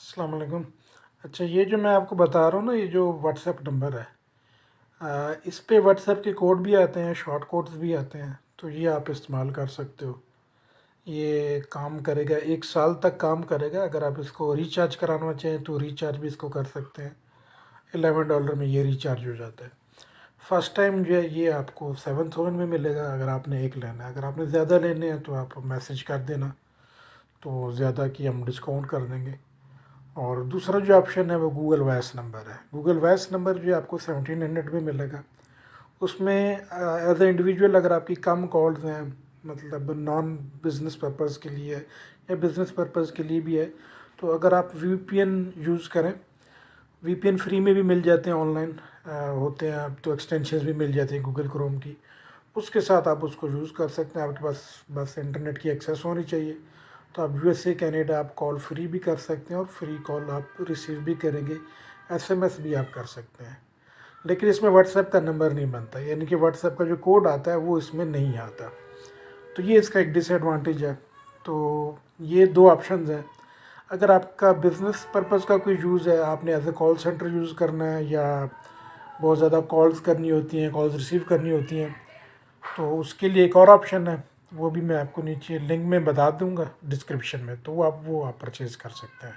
अस्सलाम वालेकुम। अच्छा, ये जो मैं आपको बता रहा हूँ ना, ये जो व्हाट्सएप नंबर है, इस पे व्हाट्सएप के कोड भी आते हैं, शॉर्ट कोड्स भी आते हैं, तो ये आप इस्तेमाल कर सकते हो। ये काम करेगा, 1 साल तक काम करेगा। अगर आप इसको रिचार्ज कराना चाहें तो रिचार्ज भी इसको कर सकते हैं। $11 में ये रिचार्ज हो जाता है। फर्स्ट टाइम जो है ये आपको 7,000 में मिलेगा अगर आपने एक लेना है। अगर आपने ज़्यादा लेने हैं तो आप मैसेज कर देना, तो ज़्यादा की हम डिस्काउंट कर देंगे। और दूसरा जो ऑप्शन है वो गूगल वॉइस नंबर है। गूगल वॉइस नंबर जो आपको 1700 में मिलेगा। उसमें एज ए इंडिविजुअल अगर आपकी कम कॉल्स हैं, मतलब नॉन बिज़नेस पर्पज़ के लिए है या बिज़नेस पर्पज़ के लिए भी है, तो अगर आप वीपीएन यूज़ करें, वीपीएन फ्री में भी मिल जाते हैं, ऑनलाइन होते हैं। अब तो एक्सटेंशंस भी मिल जाती हैं गूगल क्रोम की, उसके साथ आप उसको यूज़ कर सकते हैं। आपके पास बस इंटरनेट की एक्सेस होनी चाहिए। तो आप यूएसए कनाडा आप कॉल फ्री भी कर सकते हैं और फ्री कॉल आप रिसीव भी करेंगे। एसएमएस भी आप कर सकते हैं, लेकिन इसमें व्हाट्सएप का नंबर नहीं बनता, यानी कि व्हाट्सएप का जो कोड आता है वो इसमें नहीं आता। तो ये इसका एक डिसएडवांटेज है। तो ये दो ऑप्शंस हैं। अगर आपका बिज़नेस पर्पज़ का कोई यूज़ है, आपने as a call centre use करना है या बहुत ज़्यादा कॉल्स करनी होती हैं, कॉल्स रिसीव करनी होती हैं, तो उसके लिए एक और ऑप्शन है। वो भी मैं आपको नीचे लिंक में बता दूंगा डिस्क्रिप्शन में, तो आप वो आप परचेज़ कर सकते हैं।